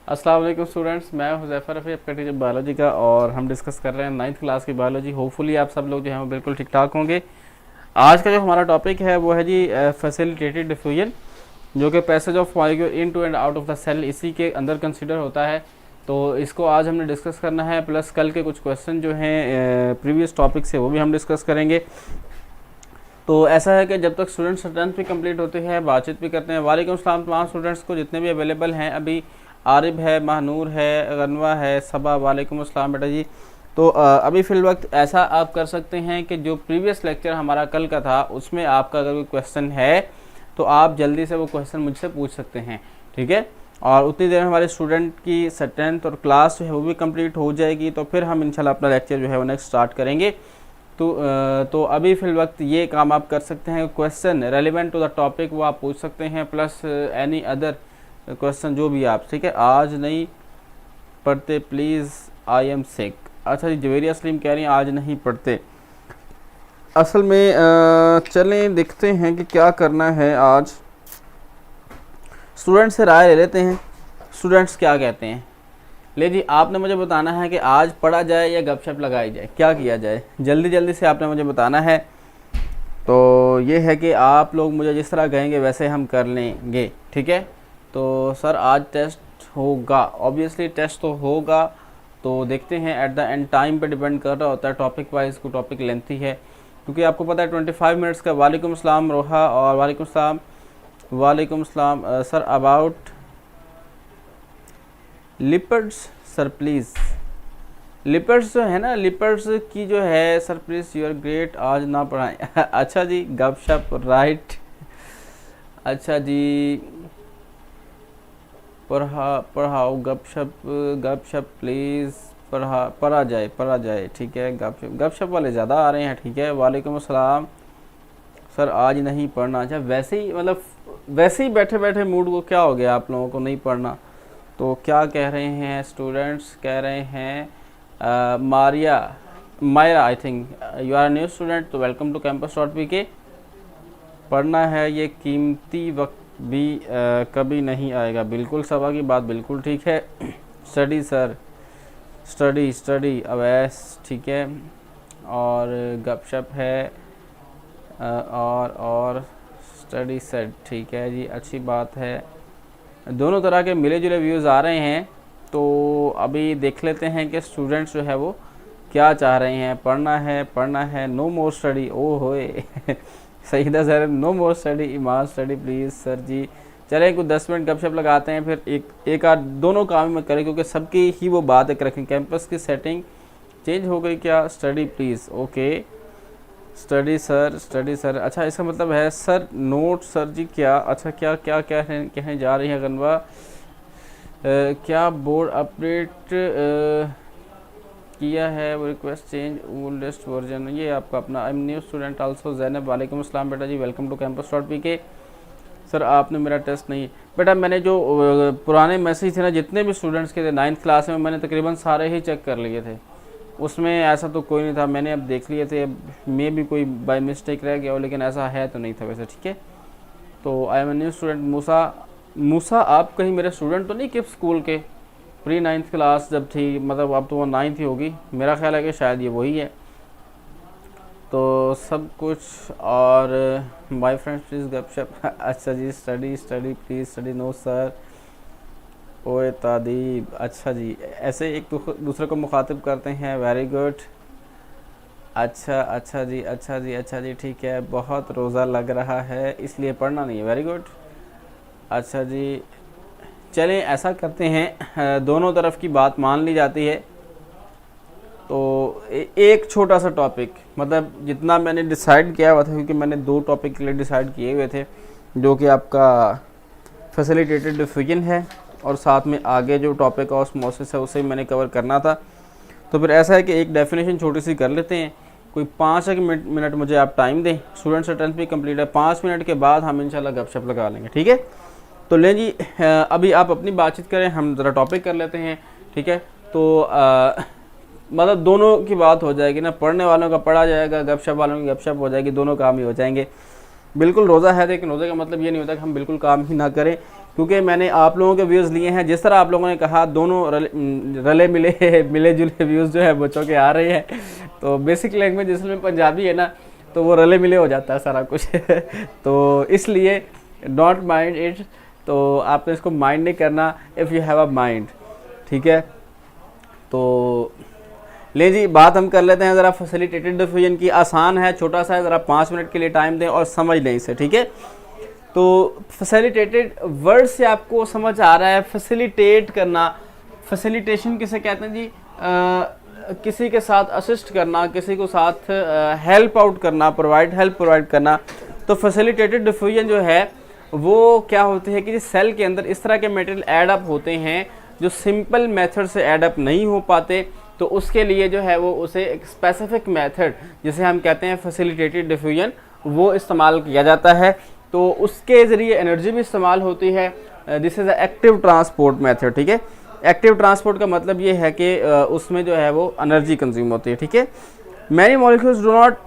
अस्सलाम वालेकुम स्टूडेंट्स, मैं हुज़ैफ़ा रफ़ी आपका टीचर बायोलॉजी का। और हम डिस्कस कर रहे हैं 9th क्लास की बायोलॉजी। होपफुली आप सब लोग जो हैं वो बिल्कुल ठीक ठाक होंगे। आज का जो हमारा टॉपिक है वो है जी फैसिलिटेटेड डिफ्यूजन, जो कि passage of molecule into and out of the cell इसी के अंदर कंसिडर होता है। तो इसको आज हमने डिस्कस करना है, प्लस कल के कुछ क्वेश्चन जो हैं प्रीवियस टॉपिक से वो भी हम डिस्कस करेंगे। तो ऐसा है कि जब तक स्टूडेंट्स टेंथ भी कंप्लीट होते हैं बातचीत भी करते हैं। वालेकुम अस्सलाम तमाम स्टूडेंट्स को जितने भी अवेलेबल हैं अभी। आरिब है, महानूर है, गनवा है, सबा, वालेकुम अस्सलाम बेटा जी। तो अभी फ़िल वक्त ऐसा आप कर सकते हैं कि जो प्रीवियस लेक्चर हमारा कल का था उसमें आपका अगर कोई क्वेश्चन है तो आप जल्दी से वो क्वेश्चन मुझसे पूछ सकते हैं, ठीक है। और उतनी देर में हमारे स्टूडेंट की टेंथ और क्लास जो है वो भी कंप्लीट हो जाएगी, तो फिर हम इंशाल्लाह अपना लेक्चर जो है वो नेक्स्ट स्टार्ट करेंगे। तो अभी फ़िल वक्त ये काम आप कर सकते हैं, question relevant to the topic वो आप पूछ सकते हैं, प्लस एनी अदर क्वेश्चन जो भी आप, ठीक है। आज नहीं पढ़ते प्लीज़, आई एम सिक। अच्छा जी, जवेरिया सलीम कह रही हैं आज नहीं पढ़ते। असल में चलें देखते हैं कि क्या करना है। आज स्टूडेंट्स से राय ले लेते हैं, स्टूडेंट्स क्या कहते हैं। ले जी, आपने मुझे बताना है कि आज पढ़ा जाए या गपशप लगाई जाए, क्या किया जाए। जल्दी जल्दी से आपने मुझे बताना है। तो ये है कि आप लोग मुझे जिस तरह कहेंगे वैसे हम कर लेंगे, ठीक है। तो सर आज टेस्ट होगा, ऑब्वियसली टेस्ट तो होगा। तो देखते हैं एट द एंड, टाइम पे डिपेंड कर रहा होता है, टॉपिक वाइज को टॉपिक लेंथी है क्योंकि आपको पता है 25 मिनट्स का। वालेकुम अस्सलाम रोहा, और वालेकुम अस्सलाम, वालेकुम अस्सलाम sir. About leopards sir please, leopards जो है ना, लिपर्ड्स की जो है sir please, you are great, आज ना पढ़ाएं। अच्छा जी, गपशप राइट। अच्छा जी, पढ़ाओ गपशप, गपशप प्लीज़ पढ़ा जाए, ठीक है। गपशप वाले ज़्यादा आ रहे हैं, ठीक है। वालेकुम अस्सलाम सर, आज नहीं पढ़ना। अच्छा, वैसे ही मतलब वैसे ही बैठे बैठे मूड को क्या हो गया आप लोगों को नहीं पढ़ना। तो क्या कह रहे हैं स्टूडेंट्स, कह रहे हैं Maira I think you are new student, तो वेलकम टू campus.pk। पढ़ना है, ये कीमती वक्त भी कभी नहीं आएगा। बिल्कुल, सभा की बात बिल्कुल ठीक है। स्टडी सर, स्टडी अवैस, ठीक है। और गपशप है और स्टडी सेट, ठीक है जी, अच्छी बात है। दोनों तरह के मिले जुले व्यूज़ आ रहे हैं। तो अभी देख लेते हैं कि स्टूडेंट्स जो है वो क्या चाह रहे हैं। पढ़ना है, नो मोर स्टडी, ओ होए। Saeeda sir, no more study, Iman study please sir ji. चलें कुछ 10 मिनट गपशप लगाते हैं, फिर एक आध दोनों काम में करें क्योंकि सबकी ही वो बात एक रखें। कैंपस की सेटिंग चेंज हो गई क्या? Study please, okay. Study sir, अच्छा इसका मतलब है सर नोट सर जी क्या? अच्छा, क्या क्या क्या कहने जा रही हैं गनवा? क्या बोर्ड अपडेट किया है वो, रिक्वेस्ट चेंज ओल्डेस्ट वर्जन, ये आपका अपना। I am new student also Zainab, वालेकुम अस्सलाम बेटा जी, वेलकम टू campus.pk। सर आपने मेरा टेस्ट नहीं बेटा, मैंने जो पुराने मैसेज थे ना जितने भी स्टूडेंट्स के थे 9th क्लास में, मैंने तकरीबन सारे ही चेक कर लिए थे, उसमें ऐसा तो कोई नहीं था। मैंने अब देख लिए थे, मे भी कोई बाय मिस्टेक रह गया हो, लेकिन ऐसा है तो नहीं था वैसे, ठीक है। तो आई एम न्यू स्टूडेंट मूसा, आप कहीं मेरे स्टूडेंट तो नहीं किस स्कूल के? प्री 9th क्लास जब थी, मतलब अब तो वो 9th ही होगी, मेरा ख्याल है कि शायद ये वही है। तो सब कुछ और माय फ्रेंड्स प्लीज़ गपशप। अच्छा जी, study please study, no sir. ओए तादीब, अच्छा जी, ऐसे एक दूसरे को मुखातिब करते हैं, वेरी गुड। अच्छा जी, ठीक है। बहुत रोज़ा लग रहा है इसलिए पढ़ना नहीं है, वेरी गुड। अच्छा जी, चलें ऐसा करते हैं, दोनों तरफ की बात मान ली जाती है। तो एक छोटा सा टॉपिक, मतलब जितना मैंने डिसाइड किया हुआ था, क्योंकि मैंने 2 टॉपिक के लिए डिसाइड किए हुए थे, जो कि आपका फैसिलिटेटेड डिफ्यूजन है और साथ में आगे जो टॉपिक ऑस्मोसिस है उसे मैंने कवर करना था। तो फिर ऐसा है कि एक डेफिनेशन छोटी सी कर लेते हैं, कोई 5 मिनट मुझे आप टाइम दें। स्टूडेंट्स टेंथ भी कंप्लीट है, 5 मिनट के बाद हम इंशाल्लाह गपशप लगा लेंगे, ठीक है। तो लें जी, अभी आप अपनी बातचीत करें, हम ज़रा टॉपिक कर लेते हैं, ठीक है। तो मतलब दोनों की बात हो जाएगी ना, पढ़ने वालों का पढ़ा जाएगा, गपशप वालों की गपशप हो जाएगी, दोनों काम ही हो जाएंगे। बिल्कुल रोज़ा है, लेकिन रोज़े का मतलब ये नहीं होता कि हम बिल्कुल काम ही ना करें, क्योंकि मैंने आप लोगों के व्यूज़ लिए हैं, जिस तरह आप लोगों ने कहा दोनों रले मिले जुले व्यूज़ जो है बच्चों के आ रहे हैं। तो बेसिक लैंग्वेज जिसमें पंजाबी है ना, तो वो रले मिले हो जाता है सारा कुछ तो इसलिए डोंट माइंड इट, तो आपने इसको माइंड नहीं करना if you have a mind, ठीक है। तो ले जी बात हम कर लेते हैं ज़रा फैसिलिटेटेड डिफयूजन की। आसान है, छोटा सा है, ज़रा 5 मिनट के लिए टाइम दें और समझ लें इसे, ठीक है। तो फैसिलिटेटेड वर्ड से आपको समझ आ रहा है फैसिलिटेट करना। फैसिलिटेशन किसे कहते हैं जी? किसी के साथ असिस्ट करना, किसी को साथ हेल्प आउट करना, हेल्प प्रोवाइड करना। तो फैसिलिटेटेड डिफयूजन जो है वो क्या होती है कि सेल के अंदर इस तरह के मटेरियल ऐड अप होते हैं जो सिंपल मेथड से ऐड अप नहीं हो पाते, तो उसके लिए जो है वो उसे एक स्पेसिफिक मेथड जिसे हम कहते हैं फैसिलिटेटेड डिफयूजन वो इस्तेमाल किया जाता है। तो उसके ज़रिए एनर्जी भी इस्तेमाल होती है। This is a active transport method, ठीक है। एक्टिव ट्रांसपोर्ट का मतलब ये है कि उसमें जो है वो एनर्जी कंज्यूम होती है, ठीक है। Many molecules do not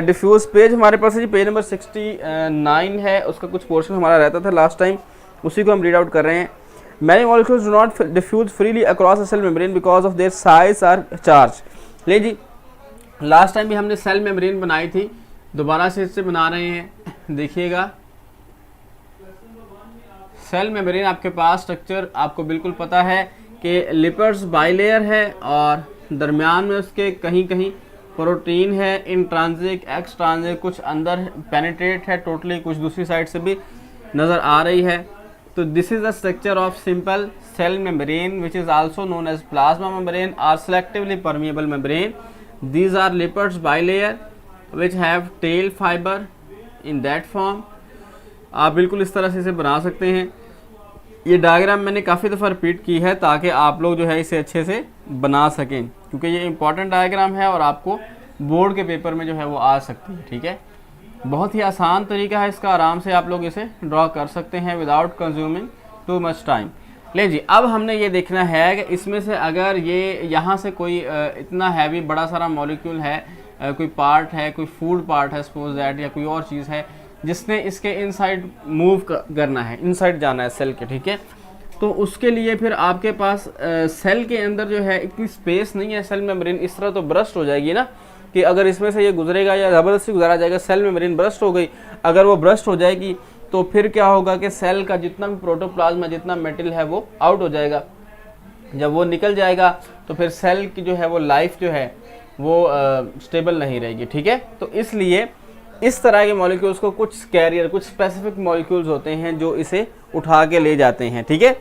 diffuse. Page हमारे पास है जी, पेज नंबर 69 है, उसका कुछ पोर्शन हमारा रहता था लास्ट टाइम, उसी को हम रीड आउट कर रहे हैं। Many molecules do not diffuse freely across the cell membrane because of their size or charge. ले जी लास्ट टाइम भी हमने सेल मेम्ब्रेन बनाई थी, दोबारा से इससे बना रहे हैं, देखिएगा। सेल मेम्ब्रेन आपके पास स्ट्रक्चर आपको बिल्कुल पता है कि लिपिड्स बाइलेयर है और दरमियान में उसके कहीं कहीं प्रोटीन है, इंट्रांजिक एक्सट्रांजिक, कुछ अंदर पेनिट्रेट है टोटली, कुछ दूसरी साइड से भी नज़र आ रही है। तो this is the structure of simple cell membrane which is also known as plasma membrane और selectively permeable membrane. These are lipids bilayer which have tail fibre in that form. आप बिल्कुल इस तरह से इसे बना सकते हैं। ये डायग्राम मैंने काफ़ी दफ़ा रिपीट की है ताकि आप लोग जो है इसे अच्छे से बना सकें, क्योंकि ये इंपॉर्टेंट डायग्राम है और आपको बोर्ड के पेपर में जो है वो आ सकती है, ठीक है। बहुत ही आसान तरीका है इसका, आराम से आप लोग इसे ड्रॉ कर सकते हैं without consuming too much time. ले जी अब हमने ये देखना है कि इसमें से अगर ये यहाँ से कोई इतना हैवी बड़ा सारा मॉलिक्यूल है, कोई पार्ट है, कोई फूड पार्ट है सपोज दैट, या कोई और चीज़ है जिसने इसके इनसाइड मूव करना है, इनसाइड जाना है सेल के, ठीक है। तो उसके लिए फिर आपके पास सेल के अंदर जो है इतनी स्पेस नहीं है। सेल मेम्ब्रेन इस तरह तो ब्रस्ट हो जाएगी ना कि अगर इसमें से ये गुजरेगा या ज़बरदस्ती गुजारा जाएगा, सेल मेम्ब्रेन ब्रस्ट हो गई। अगर वो ब्रस्ट हो जाएगी तो फिर क्या होगा कि सेल का जितना भी प्रोटोप्लाज्म है, जितना मेटेरियल है वो आउट हो जाएगा। जब वो निकल जाएगा तो फिर सेल की जो है वो लाइफ जो है वो स्टेबल नहीं रहेगी, ठीक है। तो इसलिए इस तरह के मॉलिक्यूल्स को कुछ कैरियर, कुछ स्पेसिफिक मॉलिक्यूल्स होते हैं जो इसे उठा के ले जाते हैं, ठीक है।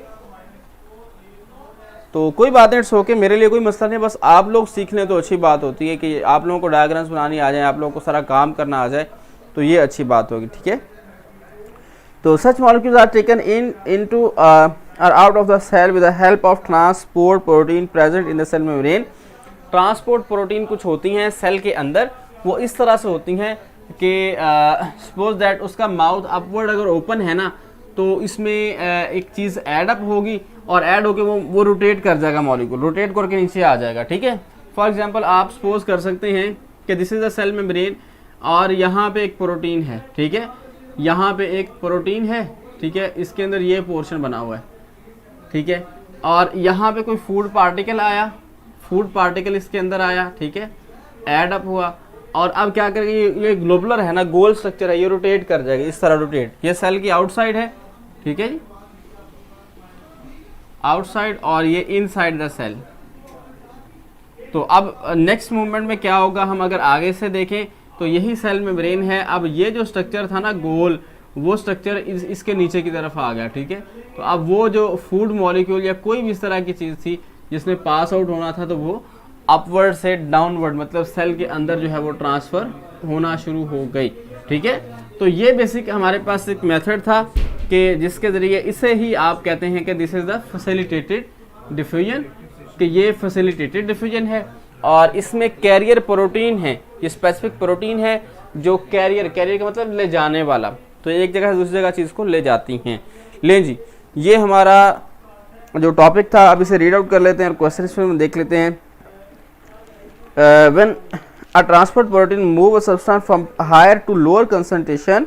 तो कोई बात नहीं, इट्स ओके, मेरे लिए कोई मसला नहीं, बस आप लोग सीख लें तो अच्छी बात होती है कि आप लोगों को डायग्राम्स बनानी आ जाए, आप लोगों को सारा काम करना आ जाए, तो ये अच्छी बात होगी, ठीक है। तो such molecules are taken into or out of the cell with the help of transport protein present in the cell membrane. Transport protein कुछ होती हैं सेल के अंदर, वो इस तरह से होती हैं कि सपोज दैट उसका माउथ अपवर्ड अगर ओपन है ना, तो इसमें एक चीज़ ऐड अप होगी और ऐड होके वो रोटेट कर जाएगा, मॉलिक्यूल रोटेट करके नीचे आ जाएगा, ठीक है। फॉर एग्जांपल आप सपोज कर सकते हैं कि this is the cell membrane और यहाँ पे एक प्रोटीन है, ठीक है, यहाँ पे एक प्रोटीन है, ठीक है, इसके अंदर ये पोर्शन बना हुआ है, ठीक है, और यहाँ पे कोई फूड पार्टिकल आया, फूड पार्टिकल इसके अंदर आया, ठीक है, ऐड अप हुआ, और अब क्या करेगी, ये ग्लोबुलर है ना, गोल स्ट्रक्चर है, ये रोटेट कर जाएगी इस तरह रोटेट। ये सेल की आउटसाइड है, ठीक है जी, आउटसाइड, और ये इनसाइड द सेल। तो अब नेक्स्ट मूवमेंट में क्या होगा, हम अगर आगे से देखें तो यही सेल मेम्ब्रेन है। अब ये जो स्ट्रक्चर था ना गोल, वो स्ट्रक्चर इसके नीचे की तरफ आ गया, ठीक है। तो अब वो जो फूड मॉलिक्यूल या कोई भी इस तरह की चीज़ थी जिसने पास आउट होना था, तो वो अपवर्ड से डाउनवर्ड, मतलब सेल के अंदर जो है वो ट्रांसफ़र होना शुरू हो गई, ठीक है। तो ये बेसिक हमारे पास एक मेथड था कि जिसके ज़रिए इसे ही आप कहते हैं कि this is the facilitated diffusion, कि ये फैसिलिटेटेड डिफ्यूजन है। और इसमें कैरियर प्रोटीन है, ये स्पेसिफिक प्रोटीन है जो कैरियर का मतलब ले जाने वाला, तो एक जगह से दूसरी जगह चीज़ को ले जाती हैं। लें जी, ये हमारा जो टॉपिक था, अब इसे रीड आउट कर लेते हैं और क्वेश्चन में देख लेते हैं। When a transport protein move a substance from higher to lower concentration,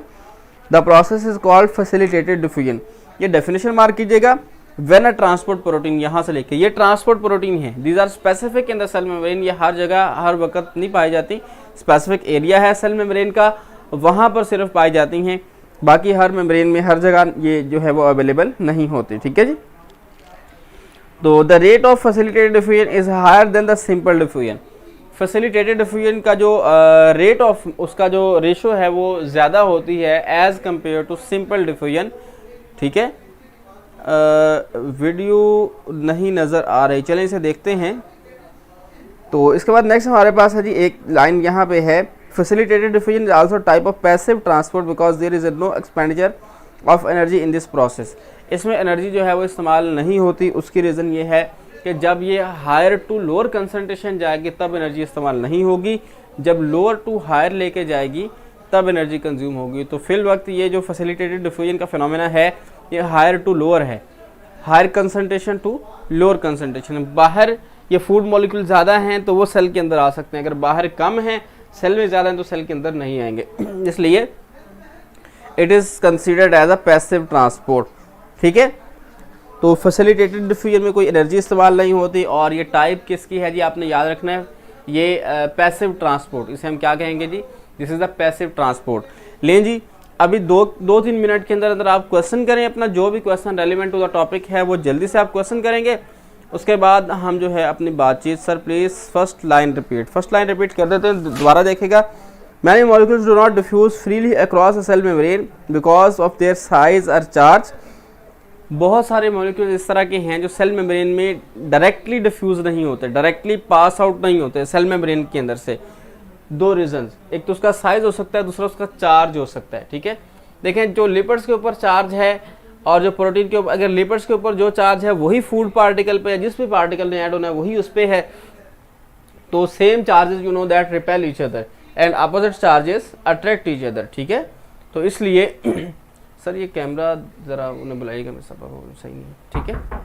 the process is called facilitated diffusion. ये डेफिनेशन मार्क कीजिएगा। व्हेन अ ट्रांसपोर्ट प्रोटीन, यहाँ से लेके ये ट्रांसपोर्ट प्रोटीन है, these are specific in the cell membrane, ये हर जगह हर वक्त नहीं पाई जाती, स्पेसिफिक एरिया है सेल मेम्ब्रेन का, वहाँ पर सिर्फ पाई जाती हैं, बाकी हर मेम्ब्रेन में हर जगह ये जो है वो अवेलेबल नहीं होती। ठीक है जी। तो the rate of facilitated diffusion is higher than the simple diffusion. Facilitated diffusion का जो रेट ऑफ उसका जो रेशो है वो ज़्यादा होती है as compare to simple diffusion. ठीक है, वीडियो नहीं नज़र आ रही, चलें इसे देखते हैं। तो इसके बाद नेक्स्ट हमारे पास है जी एक लाइन यहाँ पे है, facilitated diffusion is also type of passive transport because there is no expenditure of energy in this process. इसमें एनर्जी जो है वो इस्तेमाल नहीं होती, उसकी रीज़न ये है कि जब ये हायर टू लोअर कंसंट्रेशन जाएगी तब एनर्जी इस्तेमाल नहीं होगी, जब लोअर टू हायर लेके जाएगी तब एनर्जी कंज्यूम होगी। तो फिल वक्त ये जो फैसिलिटेटेड डिफ्यूजन का फिनोमेना है ये हायर टू लोअर है, higher concentration to lower concentration. बाहर ये फूड मॉलिक्यूल ज़्यादा हैं तो वो सेल के अंदर आ सकते हैं, अगर बाहर कम हैं सेल में ज़्यादा हैं तो सेल के अंदर नहीं आएंगे, इसलिए it is considered as a passive transport. ठीक है, तो फैसिलिटेटेड डिफ्यूजन में कोई एनर्जी इस्तेमाल नहीं होती और ये टाइप किसकी है जी, आपने याद रखना है, ये पैसिव ट्रांसपोर्ट, इसे हम क्या कहेंगे जी, this is the passive transport. लें जी, अभी दो तीन मिनट के अंदर अंदर आप क्वेश्चन करें, अपना जो भी question relevant to the topic है वो जल्दी से आप क्वेश्चन करेंगे, उसके बाद हम जो है अपनी बातचीत। Sir please first line repeat कर देते हैं, दोबारा देखेगा। Many molecules do not diffuse freely across a cell membrane because of their size और चार्ज। बहुत सारे मॉलिक्यूल्स इस तरह के हैं जो सेल मेम्ब्रेन में डायरेक्टली डिफ्यूज नहीं होते, डायरेक्टली पास आउट नहीं होते सेल मेम्ब्रेन के अंदर से। दो रीजंस, एक तो उसका साइज हो सकता है, दूसरा उसका चार्ज हो सकता है। ठीक है, देखें जो लिपिड्स के ऊपर चार्ज है और जो प्रोटीन के ऊपर, अगर लिपिड्स के ऊपर जो चार्ज है वही फूड पार्टिकल पे, जिस भी पार्टिकल ने ऐड होना है वही उस पे है, तो same charges you know that repel each other and opposite charges attract each other. ठीक है, तो इसलिए सर ये कैमरा ज़रा उन्हें बुलाइएगा, मेरे सब सही नहीं है। ठीक है,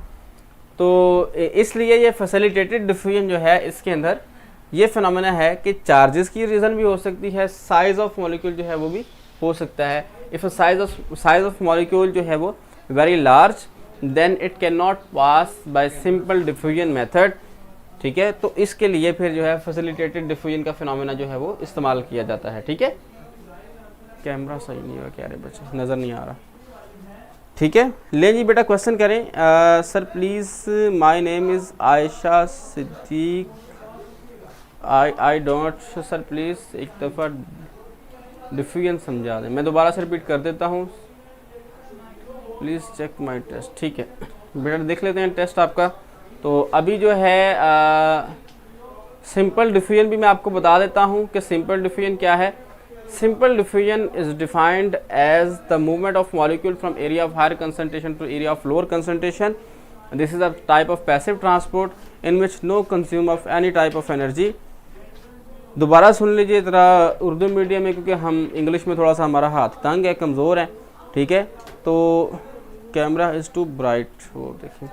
तो इसलिए ये फैसिलिटेटेड डिफ्यूजन जो है इसके अंदर ये फिनोमेना है कि चार्जेस की रीज़न भी हो सकती है, साइज ऑफ मॉलिक्यूल जो है वो भी हो सकता है। इफ़ साइज ऑफ मॉलिक्यूल जो है वो very large then it can not pass by simple diffusion method. ठीक है, तो इसके लिए फिर जो है फैसिलिटेटेड डिफ्यूजन का फिनोमेना जो है वो इस्तेमाल किया जाता है। ठीक है, कैमरा सही नहीं हुआ क्या रे बच्चे, नज़र नहीं आ रहा। ठीक है, ले जी बेटा क्वेश्चन करें। Sir please my name is Ayesha Siddique, I don't. Sir please एक दफ़ा डिफ्यूजन समझा दें, मैं दोबारा से रिपीट कर देता हूँ, प्लीज़ चेक माय टेस्ट। ठीक है बेटा, देख लेते हैं टेस्ट आपका। तो अभी जो है सिंपल डिफ्यूजन भी मैं आपको बता देता हूँ कि सिंपल डिफ्यूजन क्या है। Simple diffusion is defined as the movement of molecule from area of higher concentration to area of lower concentration. This is a type of passive transport in which no consume of any type of energy. दोबारा सुन लीजिए ज़रा Urdu medium में, क्योंकि हम English में थोड़ा सा हमारा हाथ तंग है, कमज़ोर है। ठीक है, तो कैमरा इज़ टू ब्राइट, वो देखिए।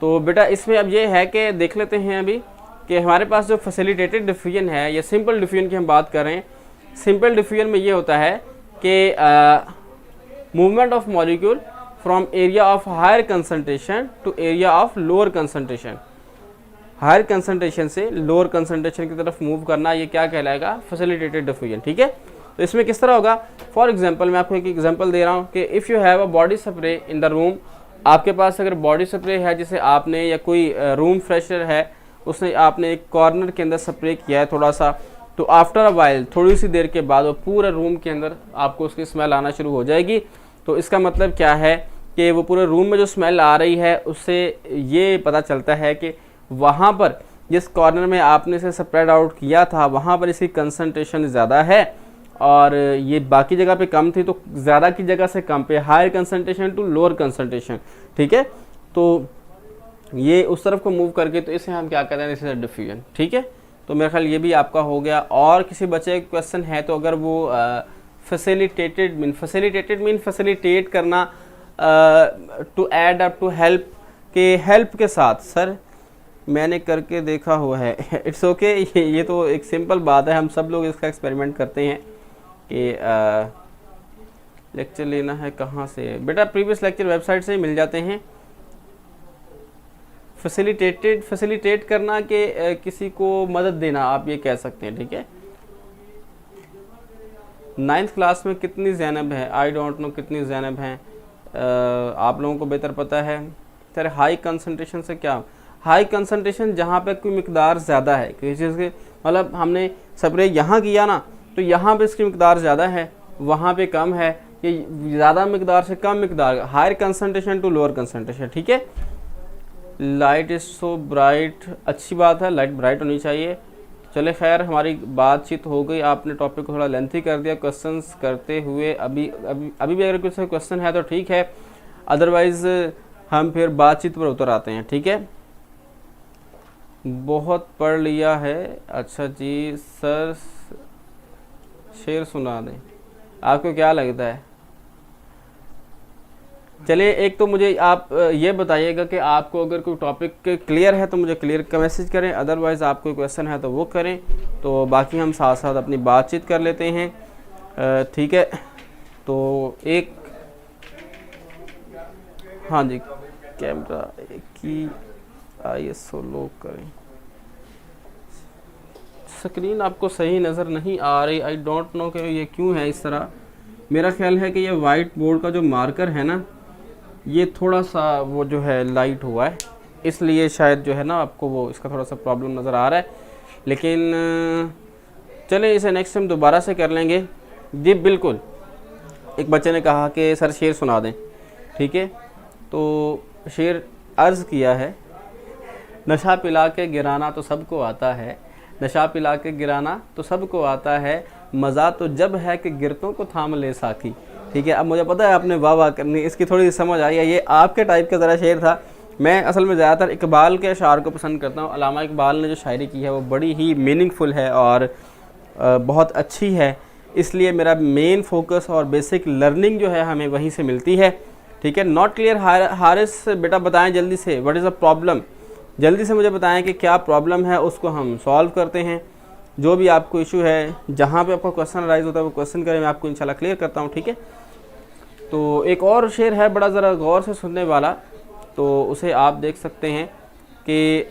तो बेटा इसमें अब ये है कि देख लेते हैं अभी कि हमारे पास जो फैसिलिटेटेड डिफ्यूजन है या सिंपल डिफ्यूजन की हम बात कर रहे हैं। सिंपल डिफ्यूजन में ये होता है कि movement of molecule from area of higher concentration to area of lower concentration, higher concentration से लोअर कंसंट्रेशन की तरफ मूव करना, ये क्या कहलाएगा, फैसिलिटेटेड डिफ्यूजन। ठीक है, तो इसमें किस तरह होगा, फॉर एग्जांपल मैं आपको एक एग्जांपल दे रहा हूँ कि if you have a body spray in the room, आपके पास अगर बॉडी स्प्रे है जिसे आपने, या कोई रूम फ्रेशनर है उसने आपने एक कॉर्नर के अंदर स्प्रे किया है थोड़ा सा, तो आफ्टर अ वाइल, थोड़ी सी देर के बाद वो पूरे रूम के अंदर आपको उसकी स्मेल आना शुरू हो जाएगी। तो इसका मतलब क्या है कि वो पूरे रूम में जो स्मेल आ रही है उससे ये पता चलता है कि वहाँ पर जिस कॉर्नर में आपने इसे स्प्रेड आउट किया था वहाँ पर इसकी कंसंट्रेशन ज़्यादा है और ये बाकी जगह पे कम थी, तो ज़्यादा की जगह से कम पे, higher concentration to lower concentration. ठीक है, तो ये उस तरफ को मूव करके, तो इसे हम क्या कहते हैं, इसे डिफ्यूजन। ठीक है, तो मेरा ख्याल ये भी आपका हो गया। और किसी बच्चे का क्वेश्चन है तो अगर वो फैसिलिटेटेड मीन फैसिलिटेट करना, to add up to help के, हेल्प के साथ, सर मैंने करके देखा हुआ है, इट्स ओके, ये तो एक सिंपल बात है, हम सब लोग इसका एक्सपेरिमेंट करते हैं कि लेक्चर लेना है कहाँ से? बेटा प्रीवियस लेक्चर वेबसाइट से ही मिल जाते हैं। फैसिलिटेट करना कि किसी को मदद देना, आप ये कह सकते हैं, ठीक है। 9th क्लास में कितनी ज़ैनब है? आई डोंट नो कितनी ज़ैनब हैं, आप लोगों को बेहतर पता है। सर हाई कंसंट्रेशन से क्या? हाई कंसंट्रेशन जहाँ पे कोई मिकदार ज़्यादा है किसी चीज़ के, मतलब हमने स्प्रे यहाँ किया ना तो यहाँ पे इसकी मिकदार ज़्यादा है, वहाँ पे कम है, ये ज़्यादा मिकदार से कम मिकदार, higher concentration to lower concentration, ठीक है। लाइट इज़ सो ब्राइट, अच्छी बात है, लाइट ब्राइट होनी चाहिए। चले खैर, हमारी बातचीत हो गई, आपने टॉपिक को थोड़ा लेंथी कर दिया क्वेश्चंस करते हुए। अभी भी अगर कुछ क्वेश्चन है तो ठीक है, अदरवाइज़ हम फिर बातचीत पर उतर आते हैं, ठीक है। बहुत पढ़ लिया है, अच्छा जी सर शेर सुना दें, आपको क्या लगता है? चलिए, एक तो मुझे आप ये बताइएगा कि आपको अगर कोई टॉपिक क्लियर है तो मुझे क्लियर का मैसेज करें, अदरवाइज़ आप कोई क्वेश्चन है तो वो करें, तो बाकी हम साथ साथ अपनी बातचीत कर लेते हैं, ठीक है। तो एक, हाँ जी, कैमरा की ISO लो करें, स्क्रीन आपको सही नज़र नहीं आ रही, आई डोंट नो कि ये क्यों है इस तरह। मेरा ख्याल है कि ये वाइट बोर्ड का जो मार्कर है ना, ये थोड़ा सा वो जो है लाइट हुआ है, इसलिए शायद जो है ना आपको वो इसका थोड़ा सा प्रॉब्लम नज़र आ रहा है। लेकिन चलें, इसे नेक्स्ट टाइम दोबारा से कर लेंगे। जी बिल्कुल, एक बच्चे ने कहा कि सर शेर सुना दें, ठीक है। तो शेर अर्ज़ किया है, नशा पिला के गिराना तो सबको आता है, नशा पिला के गिराना तो सबको आता है, मज़ा तो जब है कि गिरतों को थाम ले साथी, ठीक है। अब मुझे पता है आपने वाह वाह करनी, इसकी थोड़ी समझ आई है, ये आपके टाइप का ज़रा शेर था। मैं असल में ज़्यादातर इकबाल के अशार को पसंद करता हूँ। अल्लामा इकबाल ने जो शायरी की है वो बड़ी ही मीनिंगफुल है और बहुत अच्छी है, इसलिए मेरा मेन फोकस और बेसिक लर्निंग जो है हमें वहीं से मिलती है, ठीक है। नॉट क्लियर हारिस बेटा बताएं जल्दी से, व्हाट इज़ अ प्रॉब्लम, जल्दी से मुझे बताएं कि क्या प्रॉब्लम है, उसको हम सॉल्व करते हैं। जो भी आपको इशू है, जहाँ पे आपको क्वेश्चन राइज होता है वो क्वेश्चन करें, मैं आपको इंशाल्लाह क्लियर करता हूँ, ठीक है। तो एक और शेर है बड़ा ज़रा गौर से सुनने वाला, तो उसे आप देख सकते हैं कि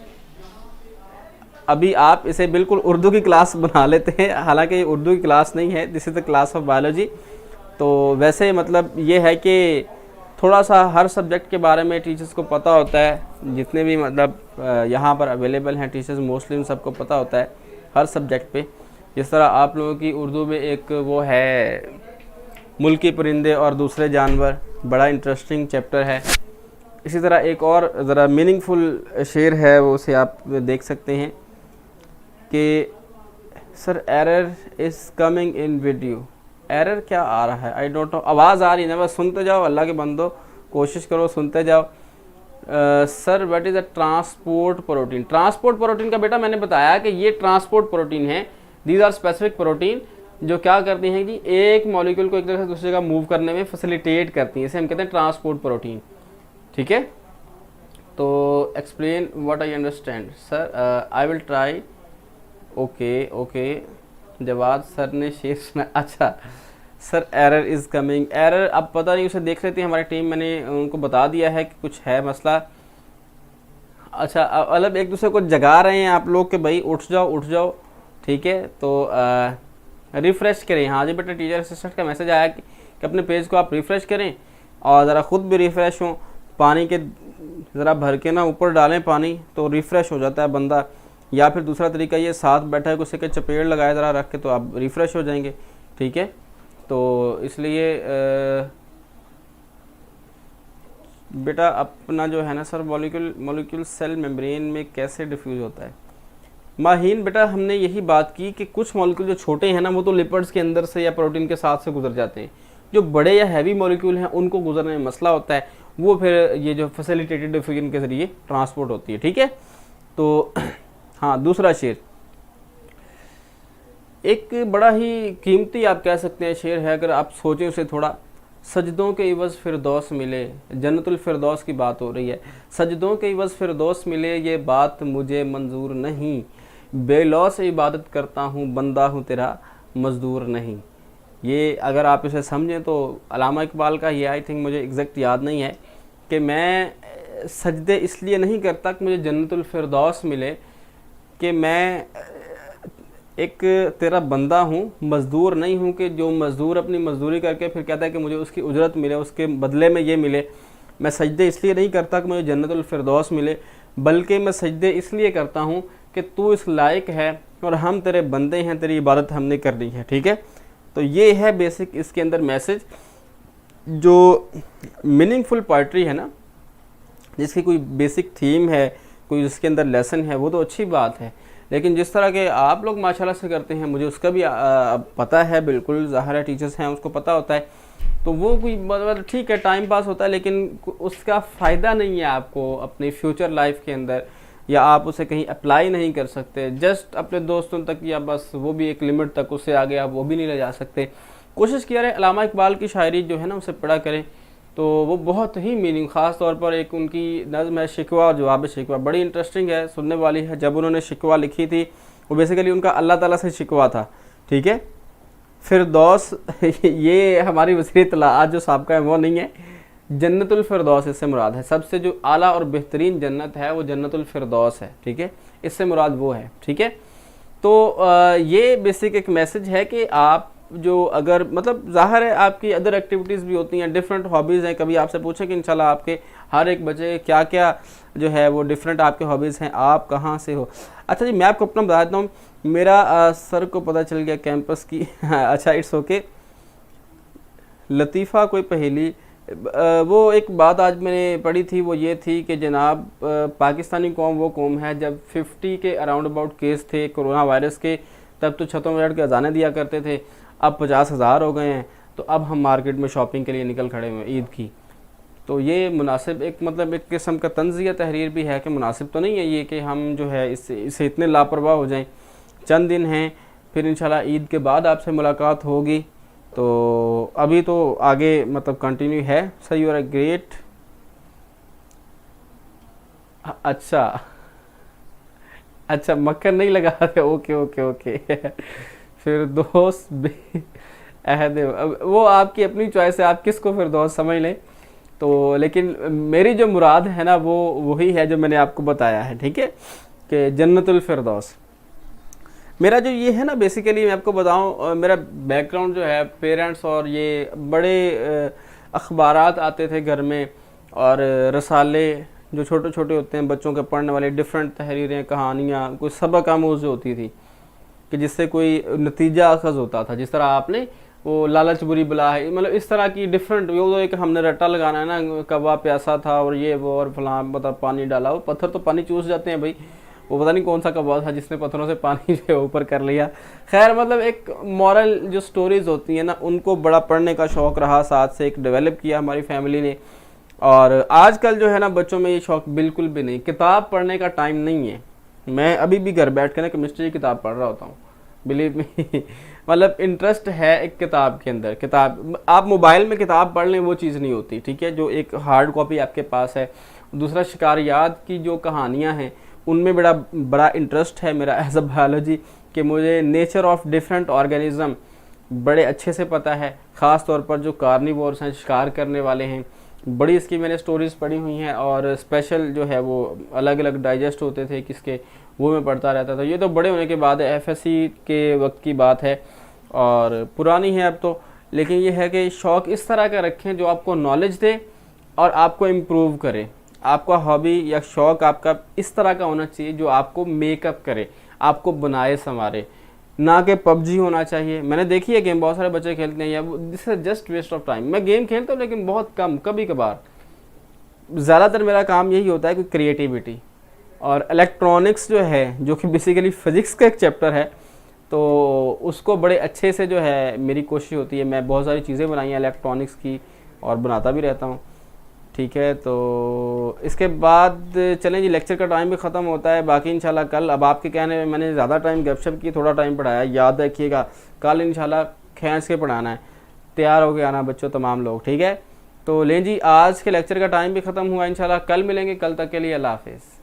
अभी आप इसे बिल्कुल उर्दू की क्लास बना लेते हैं, हालांकि ये उर्दू की क्लास नहीं है, this is the class of biology. तो वैसे मतलब ये है कि थोड़ा सा हर सब्जेक्ट के बारे में टीचर्स को पता होता है, जितने भी मतलब यहाँ पर अवेलेबल हैं टीचर्स मोस्टली उन सबको पता होता है हर सब्जेक्ट पे। जिस तरह आप लोगों की उर्दू में एक वो है मुल्की परिंदे और दूसरे जानवर, बड़ा इंटरेस्टिंग चैप्टर है। इसी तरह एक और ज़रा मीनिंगफुल शेर है, वो उसे आप देख सकते हैं कि sir error is coming in video, error क्या आ रहा है? आई डोंट नो, आवाज़ आ रही है ना, बस सुनते जाओ, अल्लाह के बंदो कोशिश करो सुनते जाओ। Sir what is a transport protein? Transport protein का बेटा मैंने बताया कि ये ट्रांसपोर्ट प्रोटीन है, दीज आर स्पेसिफिक प्रोटीन जो क्या करती हैं कि एक मॉलिक्यूल को एक जगह से दूसरी जगह मूव करने में फैसिलिटेट करती हैं, इसे हम कहते हैं ट्रांसपोर्ट प्रोटीन, ठीक है। तो explain what I understand sir, I will try. Okay जवाब सर ने शेर सुना, अच्छा sir error is coming, error अब पता नहीं, उसे देख लेते हैं हमारी टीम, मैंने उनको बता दिया है कि कुछ है मसला। अच्छा मतलब एक दूसरे को जगा रहे हैं आप लोग कि भाई उठ जाओ, ठीक है। तो रिफ़्रेश करें, हाँ जी बेटा, टीचर असिस्टेंट का मैसेज आया कि अपने पेज को आप रिफ़्रेश करें और ज़रा ख़ुद भी रिफ़्रेश हों, पानी के ज़रा भर के ना ऊपर डालें पानी, तो रिफ़्रेश हो जाता है बंदा। या फिर दूसरा तरीका ये, साथ बैठा है किसी के चपेट लगाए ज़रा रख के, तो आप रिफ़्रेश हो जाएंगे, ठीक है। तो इसलिए बेटा अपना जो है ना सर मॉलिक्यूल सेल मेम्ब्रेन में कैसे डिफ्यूज़ होता है? माहीन बेटा हमने यही बात की कि कुछ मॉलिक्यूल जो छोटे हैं ना वो तो लिपिड्स के अंदर से या प्रोटीन के साथ से गुजर जाते हैं, जो बड़े या हैवी मॉलिक्यूल हैं उनको गुजरने में मसला होता है, वो फिर ये जो फैसिलिटेटेड डिफ्यूजन के ज़रिए ट्रांसपोर्ट होती है, ठीक है। तो हाँ, दूसरा शेर एक बड़ा ही कीमती आप कह सकते हैं शेर है, अगर आप सोचें उसे थोड़ा। सजदों के इवज़ फिरदौस मिले, जन्नतुल फिरदौस की बात हो रही है, सजदों के इवज़ फिरदौस मिले ये बात मुझे मंजूर नहीं, बेलौस इबादत करता हूँ बंदा हूँ तेरा मजदूर नहीं। ये अगर आप इसे समझें तो अल्लामा इकबाल का ये आई थिंक मुझे एग्जैक्ट याद नहीं है कि मैं सजदे इसलिए नहीं करता कि मुझे जन्नतुल फिरदौस मिले, कि मैं एक तेरा बंदा हूँ, मज़दूर नहीं हूँ कि जो मज़दूर अपनी मज़दूरी करके फिर कहता है कि मुझे उसकी उजरत मिले, उसके बदले में ये मिले। मैं सजदे इसलिए नहीं करता कि मुझे जन्नतुल फिरदौस मिले, बल्कि मैं सजदे इसलिए करता हूँ कि तू इस लायक है और हम तेरे बंदे हैं, तेरी इबादत हमने करनी है। ठीक है, तो ये है बेसिक इसके अंदर मैसेज। जो मीनिंगफुल पोइट्री है ना, जिसकी कोई बेसिक थीम है, कोई जिसके अंदर लेसन है, वो तो अच्छी बात है, लेकिन जिस तरह के आप लोग माशाल्लाह से करते हैं, मुझे उसका भी पता है, बिल्कुल ज़ाहिर है, टीचर्स हैं उसको पता होता है, तो वो कोई मतलब ठीक है टाइम पास होता है, लेकिन उसका फ़ायदा नहीं है आपको अपनी फ्यूचर लाइफ के अंदर, या आप उसे कहीं अप्लाई नहीं कर सकते, जस्ट अपने दोस्तों तक, या बस वो भी एक लिमिट तक, उससे आगे आप वो भी नहीं ले जा सकते। कोशिश किया रहे अल्लामा इकबाल की शायरी जो है ना उसे पढ़ा करें, तो वो बहुत ही मीनिंग, ख़ास तौर पर एक उनकी नज़्म है शिकवा और जवाब शिकवा, बड़ी इंटरेस्टिंग है, सुनने वाली है। जब उन्होंने शिकवा लिखी थी, वो बेसिकली उनका अल्लाह ताला से शिकवा था। ठीक है, फिरदौस ये हमारी वसीर तलाआत जो साहब का है वो नहीं है, जन्नतुल फिरदौस इससे मुराद है। सबसे जो आला और बेहतरीन जन्नत है वो जन्नतुल फिरदौस है। ठीक है, इससे मुराद वो है। ठीक है, तो ये बेसिक एक मैसेज है कि आप जो अगर मतलब ज़ाहिर है आपकी अदर एक्टिविटीज़ भी होती हैं, डिफरेंट हॉबीज़ हैं। कभी आपसे पूछें कि इंशाल्लाह आपके हर एक बच्चे क्या क्या जो है वो डिफरेंट आपके हॉबीज़ हैं, आप कहाँ से हो। अच्छा जी, मैं आपको अपना बता देता हूँ, मेरा सर को पता चल गया कैंपस की अच्छा, इट्स ओके। लतीफ़ा कोई पहेली, वो एक बात आज मैंने पढ़ी थी, वो ये थी कि जनाब पाकिस्तानी कौम वो कौम है, जब 50 के अराउंड अबाउट केस थे कोरोना वायरस के, तब तो छतों में बैठ के अजानें दिया करते थे, अब 50,000 हो गए हैं, तो अब हम मार्केट में शॉपिंग के लिए निकल खड़े हुए ईद की। तो ये मुनासिब एक मतलब एक किस्म का तंज़िया तहरीर भी है कि मुनासिब तो नहीं है ये कि हम जो है इससे इतने लापरवाह हो जाएं। चंद दिन हैं, फिर इंशाल्लाह ईद के बाद आपसे मुलाकात होगी, तो अभी तो आगे मतलब कंटिन्यू है। Sir you are a great. अच्छा अच्छा, मक्खन नहीं लगा रहे, ओके ओके ओके फिर दोस्त भी अहद, वो आपकी अपनी चॉइस है, आप किसको फिर दोस्त समझ लें। तो लेकिन मेरी जो मुराद है ना वो वही है जो मैंने आपको बताया है। ठीक है, कि जन्नतुल फिरदौस मेरा जो ये है ना, बेसिकली मैं आपको बताऊं, मेरा बैकग्राउंड जो है पेरेंट्स और ये बड़े अखबारात आते थे घर में, और रसाले जो छोटे छोटे होते हैं बच्चों के पढ़ने वाले, डिफरेंट तहरीरें, कहानियाँ, कोई सबक आमूज़ होती थी कि जिससे कोई नतीजा अखज़ होता था। जिस तरह आपने वो लालच बुरी बला है, मतलब इस तरह की डिफरेंट, वो तो एक हमने रट्टा लगाना है ना, कौवा प्यासा था और ये वो और फलां, मतलब पानी डाला, वो पत्थर तो पानी चूस जाते हैं भाई, वो पता नहीं कौन सा कौवा था जिसने पत्थरों से पानी जो है ऊपर कर लिया। खैर, मतलब एक मॉरल जो स्टोरीज़ होती हैं ना, उनको बड़ा पढ़ने का शौक़ रहा, साथ से एक डेवलप किया हमारी फैमिली ने। और आजकल जो है ना बच्चों में ये शौक़ बिल्कुल भी नहीं, किताब पढ़ने का टाइम नहीं है। मैं अभी भी घर बैठ कर ना केमिस्ट्री की किताब पढ़ रहा होता हूँ, बिलीव मी मतलब इंटरेस्ट है एक किताब के अंदर। किताब आप मोबाइल में किताब पढ़ लें वो चीज़ नहीं होती। ठीक है, जो एक हार्ड कॉपी आपके पास है। दूसरा, शिकारियात की जो कहानियाँ हैं उनमें बड़ा इंटरेस्ट है मेरा एज अ बायोलॉजी, कि मुझे नेचर ऑफ डिफरेंट ऑर्गेनिज्म बड़े अच्छे से पता है। ख़ास तौर पर जो कार्निवोर्स हैं, शिकार करने वाले हैं, बड़ी इसकी मैंने स्टोरीज़ पढ़ी हुई हैं, और स्पेशल जो है वो अलग अलग डाइजेस्ट होते थे किसके, वो मैं पढ़ता रहता था। ये तो बड़े होने के बाद एफएससी के वक्त की बात है और पुरानी है अब तो, लेकिन ये है कि शौक़ इस तरह का रखें जो आपको नॉलेज दे और आपको इम्प्रूव करे। आपका हॉबी या शौक़ आपका इस तरह का होना चाहिए जो आपको मेकअप करे, आपको बनाए संवारे, ना कि पबजी होना चाहिए। मैंने देखी है गेम, बहुत सारे बच्चे खेलते हैं, या this is just waste of time. मैं गेम खेलता हूँ लेकिन बहुत कम, कभी कभार। ज़्यादातर मेरा काम यही होता है कि क्रिएटिविटी और इलेक्ट्रॉनिक्स जो है, जो कि बेसिकली फ़िज़िक्स का एक चैप्टर है, तो उसको बड़े अच्छे से जो है मेरी कोशिश होती है। मैं बहुत सारी चीज़ें बनाई हैं इलेक्ट्रॉनिक्स की और बनाता भी रहता हूँ। ठीक है, तो इसके बाद चलें जी, लेक्चर का टाइम भी ख़त्म होता है। बाकी इंशाल्लाह कल, अब आपके कहने में मैंने ज़्यादा टाइम गपशप की, थोड़ा टाइम पढ़ाया, याद रखिएगा कल इंशाल्लाह खींच के पढ़ाना है। तैयार हो के आना बच्चों तमाम लोग। ठीक है, तो लें जी, आज के लेक्चर का टाइम भी ख़त्म हुआ। इंशाल्लाह कल मिलेंगे, कल तक के लिए अल्लाह हाफ़िज़।